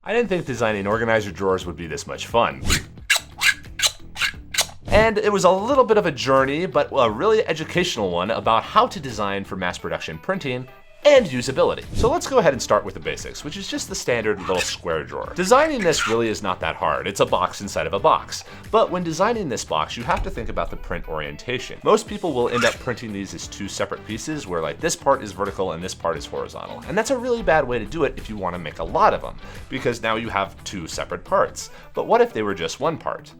I didn't think designing organizer drawers would be this much fun. And it was a little bit of a journey, but a really educational one about how to design for mass production printing and usability. So let's go ahead and start with the basics, which is just the standard little square drawer. Designing this really is not that hard. It's a box inside of a box. But when designing this box, you have to think about the print orientation. Most people will end up printing these as two separate pieces where like this part is vertical and this part is horizontal. And that's a really bad way to do it if you want to make a lot of them, because now you have two separate parts. But what if they were just one part?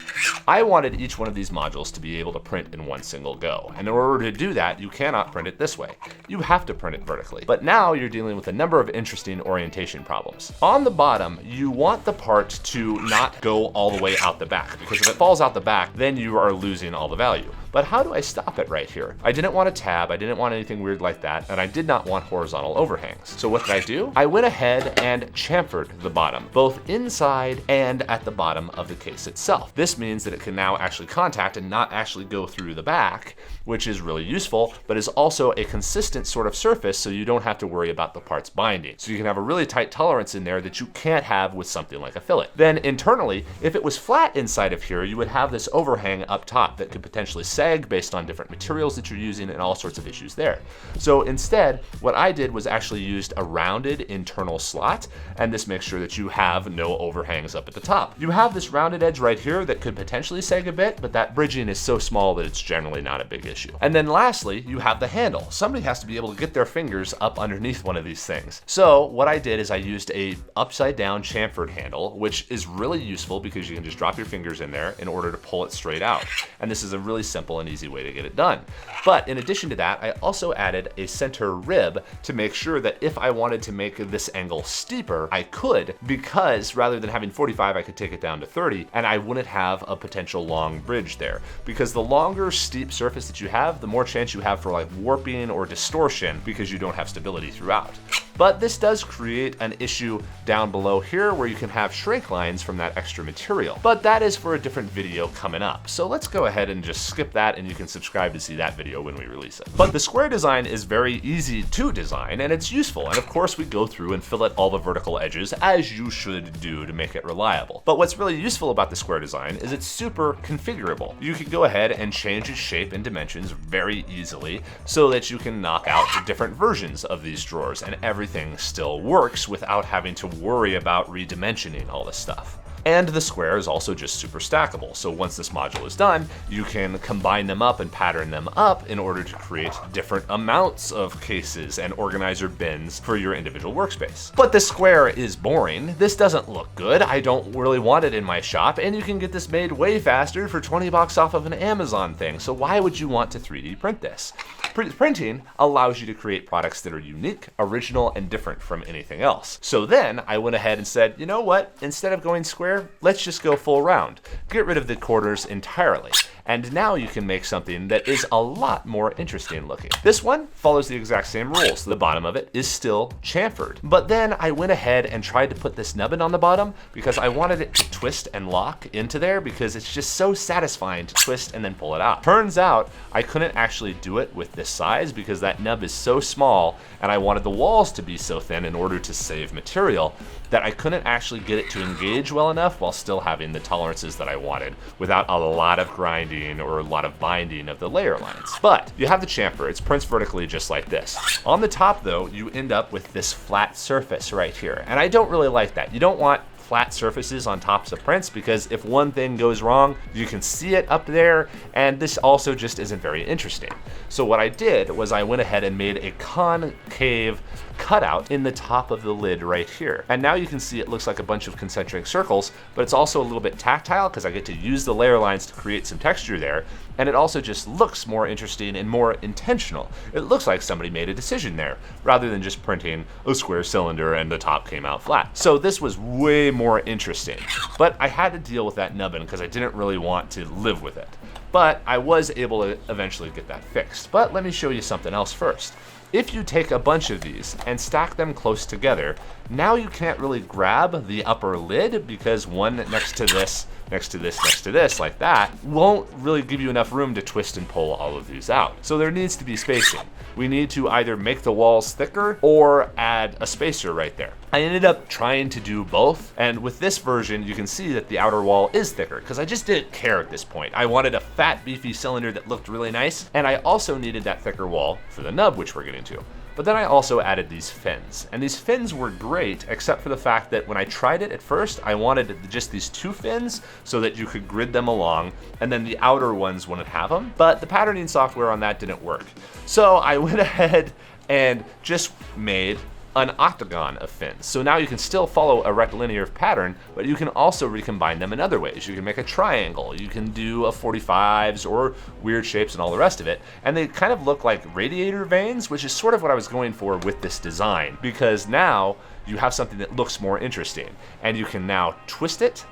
I wanted each one of these modules to be able to print in one single go. And in order to do that, you cannot print it this way. You have to print it vertically. But now you're dealing with a number of interesting orientation problems. On the bottom, you want the part to not go all the way out the back, because if it falls out the back, then you are losing all the value. But how do I stop it right here? I didn't want a tab, I didn't want anything weird like that, and I did not want horizontal overhangs. So what did I do? I went ahead and chamfered the bottom, both inside and at the bottom of the case itself. This means that it can now actually contact and not actually go through the back, which is really useful, but is also a consistent sort of surface, so you don't have to worry about the parts binding. So you can have a really tight tolerance in there that you can't have with something like a fillet. Then internally, if it was flat inside of here, you would have this overhang up top that could potentially sag based on different materials that you're using and all sorts of issues there. So instead, what I did was actually used a rounded internal slot, and this makes sure that you have no overhangs up at the top. You have this rounded edge right here that could potentially sag a bit, but that bridging is so small that it's generally not a big issue. And then lastly, you have the handle. Somebody has to be able to get their fingers up underneath one of these things. So what I did is I used a upside down chamfered handle, which is really useful because you can just drop your fingers in there in order to pull it straight out. And this is a really simple and easy way to get it done. But in addition to that, I also added a center rib to make sure that if I wanted to make this angle steeper, I could, because rather than having 45, I could take it down to 30, and I wouldn't have a potential long bridge there. Because the longer steep surface that you have, the more chance you have for like warping or distortion because you don't have stability throughout. But this does create an issue down below here where you can have shrink lines from that extra material. But that is for a different video coming up. So let's go ahead and just skip that, and you can subscribe to see that video when we release it. But the square design is very easy to design, and it's useful. And of course we go through and fillet all the vertical edges, as you should do to make it reliable. But what's really useful about the square design is it's super configurable. You can go ahead and change its shape and dimensions very easily so that you can knock out different versions of these drawers, and everything still works without having to worry about redimensioning all this stuff. And the square is also just super stackable. So once this module is done, you can combine them up and pattern them up in order to create different amounts of cases and organizer bins for your individual workspace. But the square is boring. This doesn't look good. I don't really want it in my shop, and you can get this made way faster for 20 bucks off of an Amazon thing. So why would you want to 3D print this? Printing allows you to create products that are unique, original, and different from anything else. So then I went ahead and said, you know what? Instead of going square, let's just go full round. Get rid of the quarters entirely. And now you can make something that is a lot more interesting looking. This one follows the exact same rules. The bottom of it is still chamfered. But then I went ahead and tried to put this nubbin on the bottom because I wanted it to twist and lock into there because it's just so satisfying to twist and then pull it out. Turns out I couldn't actually do it with this size because that nub is so small, and I wanted the walls to be so thin in order to save material that I couldn't actually get it to engage well enough while still having the tolerances that I wanted without a lot of grinding or a lot of binding of the layer lines. But you have the chamfer, it prints vertically just like this. On the top though, you end up with this flat surface right here. And I don't really like that. You don't want flat surfaces on tops of prints because if one thing goes wrong, you can see it up there, and this also just isn't very interesting. So what I did was I went ahead and made a concave cutout in the top of the lid right here. And now you can see it looks like a bunch of concentric circles, but it's also a little bit tactile because I get to use the layer lines to create some texture there. And it also just looks more interesting and more intentional. It looks like somebody made a decision there rather than just printing a square cylinder and the top came out flat. So this was way more interesting, but I had to deal with that nubbin because I didn't really want to live with it. But I was able to eventually get that fixed. But let me show you something else first. If you take a bunch of these and stack them close together, now you can't really grab the upper lid because one next to this, next to this, next to this, like that, won't really give you enough room to twist and pull all of these out. So there needs to be spacing, we need to either make the walls thicker or add a spacer right there. I ended up trying to do both, and with this version, you can see that the outer wall is thicker, because I just didn't care at this point. I wanted a fat, beefy cylinder that looked really nice, and I also needed that thicker wall for the nub, which we're getting to. But then I also added these fins, and these fins were great, except for the fact that when I tried it at first, I wanted just these 2 fins so that you could grid them along, and then the outer ones wouldn't have them. But the patterning software on that didn't work. So I went ahead and just made an octagon of fins. So now you can still follow a rectilinear pattern, but you can also recombine them in other ways. You can make a triangle, you can do a 45s or weird shapes and all the rest of it. And they kind of look like radiator vanes, which is sort of what I was going for with this design, because now you have something that looks more interesting. And you can now twist it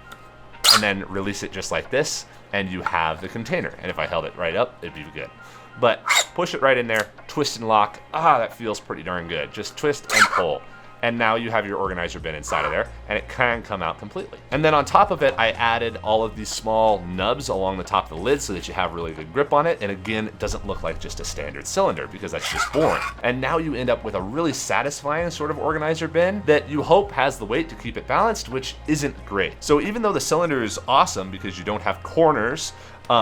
and then release it just like this, and you have the container. And if I held it right up, it'd be good. But push it right in there, twist and lock. That feels pretty darn good. Just twist and pull. And now you have your organizer bin inside of there, and it can come out completely. And then on top of it, I added all of these small nubs along the top of the lid so that you have really good grip on it. And again, it doesn't look like just a standard cylinder, because that's just boring. And now you end up with a really satisfying sort of organizer bin that you hope has the weight to keep it balanced, which isn't great. So even though the cylinder is awesome because you don't have corners,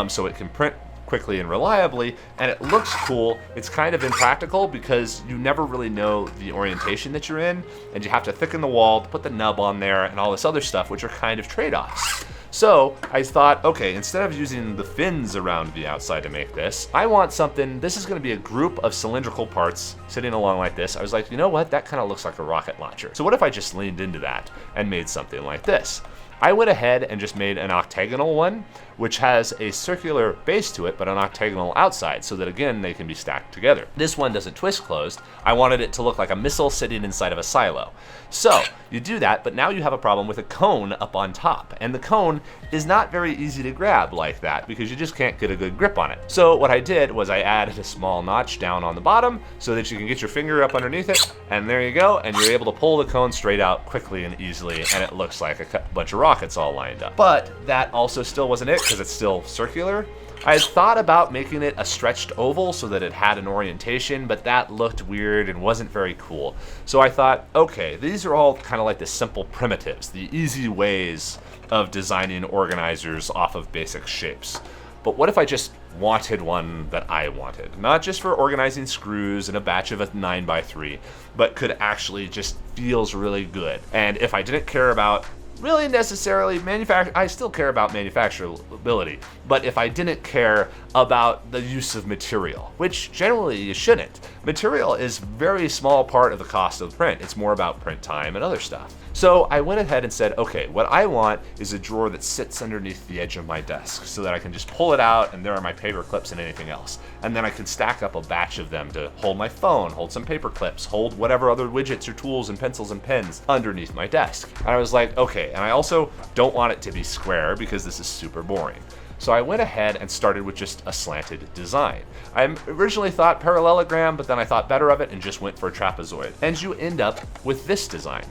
so it can print quickly and reliably, and it looks cool, it's kind of impractical because you never really know the orientation that you're in, and you have to thicken the wall to put the nub on there and all this other stuff, which are kind of trade-offs. So I thought, okay, instead of using the fins around the outside to make this, I want something, this is gonna be a group of cylindrical parts sitting along like this. I was like, you know what, that kind of looks like a rocket launcher. So what if I just leaned into that and made something like this? I went ahead and just made an octagonal one, which has a circular base to it, but an octagonal outside, so that again, they can be stacked together. This one doesn't twist closed. I wanted it to look like a missile sitting inside of a silo. So you do that, but now you have a problem with a cone up on top. And the cone is not very easy to grab like that because you just can't get a good grip on it. So what I did was I added a small notch down on the bottom so that you can get your finger up underneath it, and there you go, and you're able to pull the cone straight out quickly and easily, and it looks like a bunch of rockets all lined up. But that also still wasn't it, because it's still circular. I had thought about making it a stretched oval so that it had an orientation, but that looked weird and wasn't very cool. So I thought, okay, these are all kind of like the simple primitives, the easy ways of designing organizers off of basic shapes. But what if I just wanted one that I wanted? Not just for organizing screws in a batch of a 9x3, but could actually just feels really good. And if I didn't care about really necessarily I still care about manufacturability, but if I didn't care about the use of material, which generally you shouldn't. Material is a very small part of the cost of the print. It's more about print time and other stuff. So I went ahead and said, okay, what I want is a drawer that sits underneath the edge of my desk so that I can just pull it out and there are my paper clips and anything else. And then I can stack up a batch of them to hold my phone, hold some paper clips, hold whatever other widgets or tools and pencils and pens underneath my desk. And I was like, okay, and I also don't want it to be square because this is super boring. So I went ahead and started with just a slanted design. I originally thought parallelogram, but then I thought better of it and just went for a trapezoid. And you end up with this design.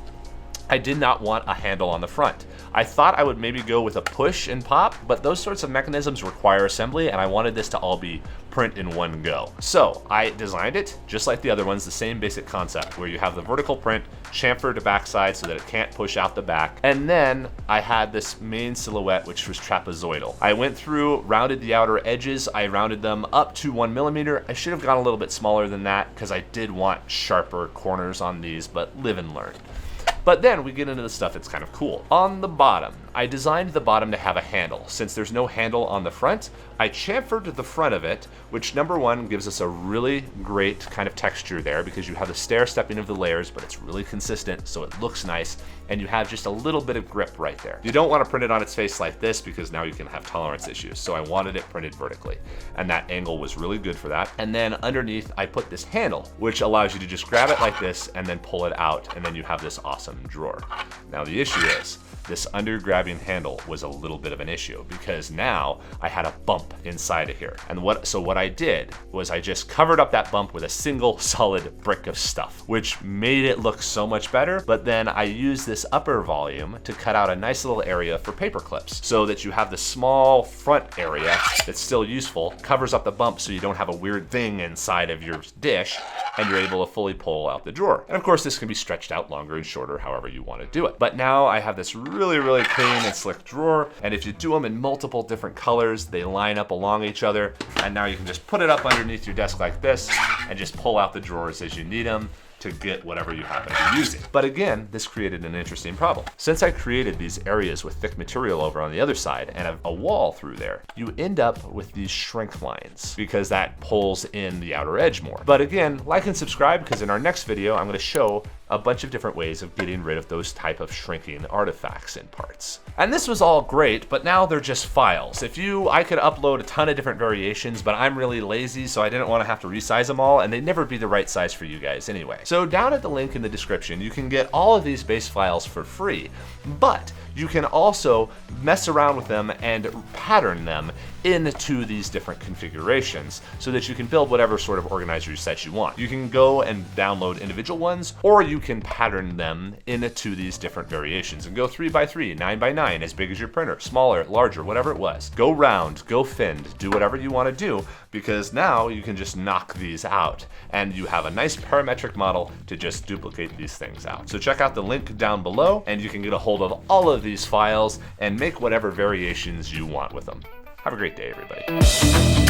I did not want a handle on the front. I thought I would maybe go with a push and pop, but those sorts of mechanisms require assembly, and I wanted this to all be print in one go. So I designed it just like the other ones, the same basic concept, where you have the vertical print chamfered to backside so that it can't push out the back. And then I had this main silhouette, which was trapezoidal. I went through, rounded the outer edges. I rounded them up to 1 millimeter. I should have gone a little bit smaller than that because I did want sharper corners on these, but live and learn. But then we get into the stuff that's kind of cool. On the bottom, I designed the bottom to have a handle. Since there's no handle on the front, I chamfered the front of it, which number one gives us a really great kind of texture there because you have the stair stepping of the layers, but it's really consistent, so it looks nice, and you have just a little bit of grip right there. You don't want to print it on its face like this because now you can have tolerance issues, so I wanted it printed vertically, and that angle was really good for that. And then underneath, I put this handle, which allows you to just grab it like this and then pull it out, and then you have this awesome drawer. Now the issue is, this undergrab grabbing handle was a little bit of an issue because now I had a bump inside of here. And what I did was I just covered up that bump with a single solid brick of stuff, which made it look so much better. But then I used this upper volume to cut out a nice little area for paper clips so that you have the small front area that's still useful, covers up the bump so you don't have a weird thing inside of your dish, and you're able to fully pull out the drawer. And of course, this can be stretched out longer and shorter, however you want to do it. But now I have this really, really clean and slick drawer, and if you do them in multiple different colors, they line up along each other, and now you can just put it up underneath your desk like this and just pull out the drawers as you need them to get whatever you happen to be using. But again, this created an interesting problem. Since I created these areas with thick material over on the other side and a wall through there, you end up with these shrink lines because that pulls in the outer edge more. But again, like and subscribe because in our next video, I'm gonna show a bunch of different ways of getting rid of those type of shrinking artifacts in parts. And this was all great, but now they're just files. I could upload a ton of different variations, but I'm really lazy, so I didn't want to have to resize them all, and they'd never be the right size for you guys anyway. So down at the link in the description, you can get all of these base files for free, but you can also mess around with them and pattern them into these different configurations so that you can build whatever sort of organizer set you want. You can go and download individual ones, or you can pattern them into these different variations and go 3x3, 9x9, as big as your printer, smaller, larger, whatever it was. Go round, go finned, do whatever you want to do, because now you can just knock these out and you have a nice parametric model to just duplicate these things out. So check out the link down below and you can get a hold of all of these files and make whatever variations you want with them. Have a great day, everybody.